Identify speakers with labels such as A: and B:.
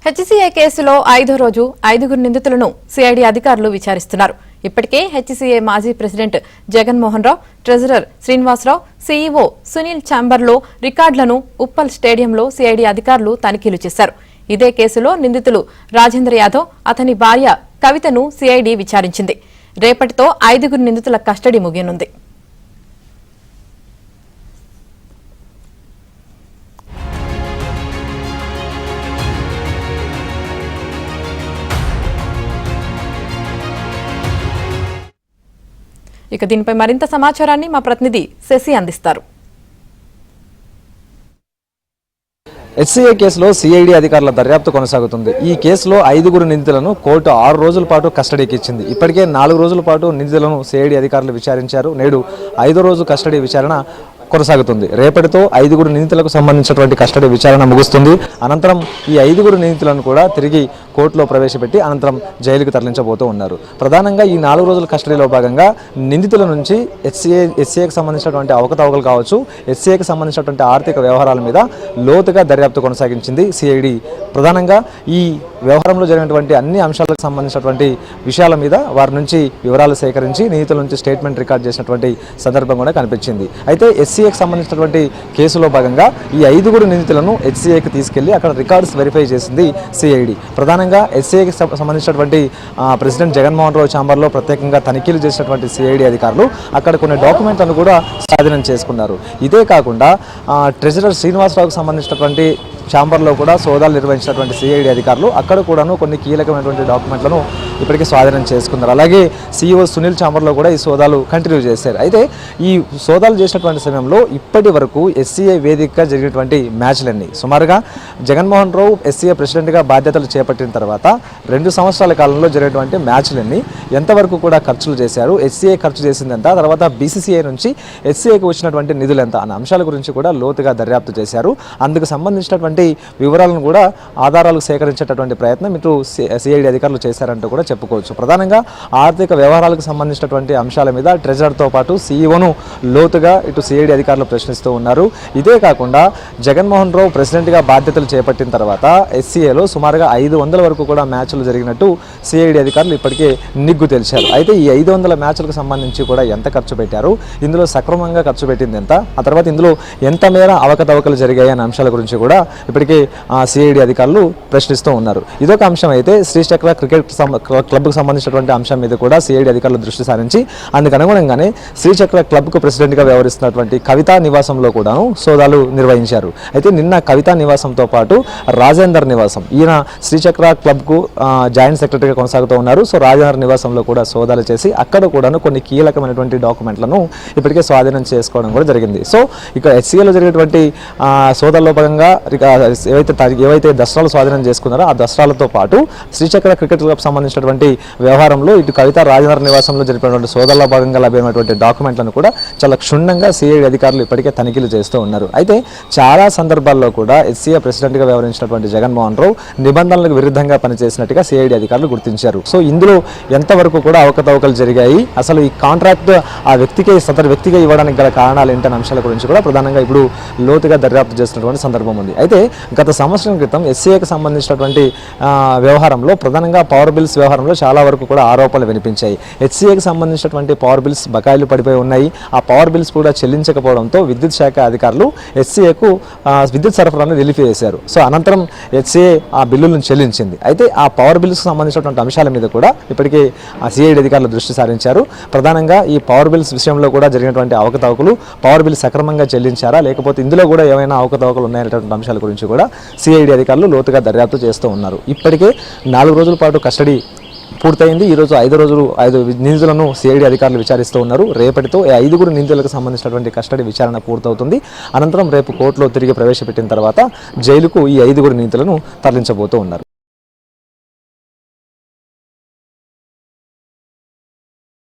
A: HCA కేసులో 5వ రోజు 5గురు నిందితులను సిఐడి అధికారులు విచారిస్తున్నారు. ఇప్పటికే హెచ్సీఏ మాజీ president Jaganmohan Rao, treasurer Srinivasarao, CEO Sunil ఛాంబర్లో రికార్డులను ఉప్పల్ స్టేడియంలో సిఐడి అధికారులు తనిఖీలు చేశారు. ఇదే కేసులో నిందితులు రాజేంద్ర యాదవ్, అతని భార్య కవితను సిఐడి విచారించింది. రేపటితో 5గురు నిందితుల కస్టడీ ముగియనుంది. ఇక దీనిపై మరింత సమాచారాన్ని మా ప్రతినిధి శశి అందిస్తారు.
B: హెచ్సీఏ కేసులో సిఐడి అధికారుల దర్యాప్తు కొనసాగుతుంది. ఈ కేసులో 5గురు నిందితులను కోర్టు 6 రోజుల పాటు కస్టడీకి ఇచ్చింది. ఇప్పటికే 4 రోజుల పాటు నిందితులను సిఐడి అధికారులు విచారించారు. నేడు 5వ రోజు కస్టడీ విచారణ కొనసాగుతుంది. రేపటితో 5గురు నిందితులకు సంబంధించినటువంటి కస్టడీ విచారణ ముగుస్తుంది. అనంతరం ఈ 5గురు నిందితులను కూడా తిరిగి కోర్టులో ప్రవేశపెట్టి అనంతరం జైలుకు తరలించబోతూ ఉన్నారు. ప్రధానంగా ఈ 4 రోజుల కస్టడీలో భాగంగా నిందితుల నుంచి హెచ్సీఏకి సంబంధించినటువంటి అవకతవకలు కావచ్చు, హెచ్సీఏకి సంబంధించినటువంటి ఆర్థిక వ్యవహారాల మీద లోతుగా దర్యాప్తు కొనసాగించింది సిఐడి. ప్రధానంగా ఈ వ్యవహారంలో జరిగినటువంటి అన్ని అంశాలకు సంబంధించినటువంటి విషయాల మీద వారి నుంచి వివరాలు సేకరించి నిందితుల నుంచి స్టేట్మెంట్ రికార్డ్ చేసినటువంటి సందర్భం కూడా కనిపించింది. అయితే హెచ్సీఏకి సంబంధించినటువంటి కేసులో భాగంగా ఈ 5గురు నిందితులను హెచ్సీఏకి తీసుకెళ్లి అక్కడ రికార్డ్స్ వెరిఫై చేసింది సిఐడి. ప్రధానంగా హెచ్సీఏకి సంబంధించినటువంటి ప్రెసిడెంట్ జగన్మోహన్ రావు ఛాంబర్లో ప్రత్యేకంగా తనిఖీలు చేసినటువంటి సిఐడి అధికారులు అక్కడ కొన్ని డాక్యుమెంట్లను కూడా స్వాధీనం చేసుకున్నారు. ఇదే కాకుండా ట్రెజరర్ శ్రీనివాసరావుకు సంబంధించినటువంటి ఛాంబర్లో కూడా సోదాలు నిర్వహించినటువంటి సిఐడి అధికారులు అక్కడ కూడాను కొన్ని కీలకమైనటువంటి డాక్యుమెంట్లను ఇప్పటికే స్వాధీనం చేసుకున్నారు. అలాగే సీఈఓ సునీల్ ఛాంబర్లో కూడా ఈ సోదాలు కంటిన్యూ చేశారు. అయితే ఈ సోదాలు చేసినటువంటి సమయంలో ఇప్పటి వరకు హెచ్సీఏ వేదికగా జరిగినటువంటి మ్యాచ్లన్నీ సుమారుగా జగన్మోహన్ రావు హెచ్సీఏ ప్రెసిడెంట్గా బాధ్యతలు చేపట్టిన తర్వాత 2 సంవత్సరాల కాలంలో జరిగినటువంటి మ్యాచ్లన్నీ ఎంతవరకు కూడా ఖర్చులు చేశారు, హెచ్సీఏ ఖర్చు చేసింది ఎంత, తర్వాత బీసీసీఐ నుంచి హెచ్సీఏకి వచ్చినటువంటి నిధులు ఎంత అనే అంశాల గురించి కూడా లోతుగా దర్యాప్తు చేశారు. అందుకు సంబంధించినటువంటి వివరాలను కూడా ఆధారాలు సేకరించేటటువంటి ప్రయత్నం ఇటు సిఐడి అధికారులు చేశారంటూ కూడా చెప్పుకోవచ్చు. ప్రధానంగా ఆర్థిక వ్యవహారాలకు సంబంధించినటువంటి అంశాల మీద ట్రెజరర్తో పాటు సీఈఓను లోతుగా ఇటు సిఐడి అధికారులు ప్రశ్నిస్తూ ఉన్నారు. ఇదే కాకుండా జగన్మోహన్ రావు ప్రెసిడెంట్గా బాధ్యతలు చేపట్టిన తర్వాత హెచ్సీఏలో సుమారుగా 500 వరకు కూడా మ్యాచ్లు జరిగినట్టు సిఐడి అధికారులు ఇప్పటికే నిగ్గు తెలిచారు. అయితే ఈ 500 మ్యాచ్లకు సంబంధించి కూడా ఎంత ఖర్చు పెట్టారు, ఇందులో సక్రమంగా ఖర్చు పెట్టింది ఎంత, ఆ తర్వాత ఇందులో ఎంత మేర అవకతవకలు జరిగాయి అనే అంశాల గురించి కూడా ఇప్పటికే సిఐడి అధికారులు ప్రశ్నిస్తూ ఉన్నారు. ఇదొక అంశం. అయితే శ్రీచక్ర క్రికెట్ క్లబ్కు సంబంధించినటువంటి అంశం మీద కూడా సిఐడి అధికారులు దృష్టి సారించి అందుకు అనుగుణంగానే శ్రీచక్ర క్లబ్కు ప్రెసిడెంట్గా వ్యవహరిస్తున్నటువంటి కవితా నివాసంలో కూడాను సోదాలు నిర్వహించారు. అయితే నిన్న కవితా నివాసంతో పాటు రాజేందర్ నివాసం, ఈయన శ్రీచక్ర క్లబ్కు జాయింట్ సెక్రటరీగా కొనసాగుతూ ఉన్నారు. సో రాజేందర్ నివాసంలో కూడా సోదాలు చేసి అక్కడ కూడాను కొన్ని కీలకమైనటువంటి డాక్యుమెంట్లను ఇప్పటికే స్వాధీనం చేసుకోవడం కూడా జరిగింది. సో ఇక హెచ్సీఏలో జరిగినటువంటి సోదాల్లో భాగంగా ఏవైతే దస్త్రాలు స్వాధీనం చేసుకున్నారో ఆ దస్త్రాలతో పాటు శ్రీచక్ర క్రికెట్ క్లబ్ సంబంధించినటువంటి వ్యవహారంలో ఇటు కవిత రాజేంద్ర నివాసంలో జరిపినటువంటి సోదాల్లో భాగంగా లభ్యమైనటువంటి డాక్యుమెంట్లను కూడా చాలా క్షుణ్ణంగా సిఐడి అధికారులు ఇప్పటికే తనిఖీలు చేస్తూ ఉన్నారు. అయితే చాలా సందర్భాల్లో కూడా హెచ్సీఏ ప్రెసిడెంట్గా వ్యవహరించినటువంటి జగన్మోహన్ రావు నిబంధనలకు విరుద్ధంగా పనిచేసినట్టుగా సిఐడి అధికారులు గుర్తించారు. సో ఇందులో ఎంతవరకు కూడా అవకతవకలు జరిగాయి, అసలు ఈ కాంట్రాక్ట్ ఆ సదరు వ్యక్తిగా ఇవ్వడానికి గల కారణాలు ఏంటనే అంశాల గురించి కూడా ప్రధానంగా ఇప్పుడు లోతుగా దర్యాప్తు చేస్తున్నటువంటి సందర్భం ఉంది. అయితే గత సంవత్సరం క్రితం హెచ్సీఏకి సంబంధించినటువంటి వ్యవహారంలో ప్రధానంగా పవర్ బిల్స్ వ్యవహారంలో చాలా వరకు కూడా ఆరోపణలు వినిపించాయి. హెచ్సీఏకి సంబంధించినటువంటి పవర్ బిల్స్ బకాయిలు పడిపోయి ఉన్నాయి. ఆ పవర్ బిల్స్ కూడా చెల్లించకపోవడంతో విద్యుత్ శాఖ అధికారులు హెచ్సీఏకు విద్యుత్ సరఫరాను నిలిపివేశారు. సో అనంతరం హెచ్సీఏ ఆ బిల్లులను చెల్లించింది. అయితే ఆ పవర్ బిల్స్కి సంబంధించినటువంటి అంశాల మీద కూడా ఇప్పటికే ఆ సిఐడి అధికారులు దృష్టి సారించారు. ప్రధానంగా ఈ పవర్ బిల్స్ విషయంలో కూడా జరిగినటువంటి అవకతవకలు, పవర్ బిల్ సక్రమంగా చెల్లించారా లేకపోతే ఇందులో కూడా ఏమైనా అవకతవకలు ఉన్నాయనేటువంటి అంశాల గురించి కూడా సిఐడి అధికారులు లోతుగా దర్యాప్తు చేస్తూ ఉన్నారు. ఇప్పటికే 4 రోజుల పాటు కస్టడీ పూర్తయింది. ఈరోజు 5వ రోజు 5 నిందితులను సిఐడి అధికారులు విచారిస్తూ ఉన్నారు. రేపటితో 5గురు నిందితులకు సంబంధించినటువంటి కస్టడీ విచారణ పూర్తవుతుంది. అనంతరం రేపు కోర్టులో తిరిగి ప్రవేశపెట్టిన తర్వాత జైలుకు ఈ 5గురు నిందితులను తరలించబోతూ ఉన్నారు.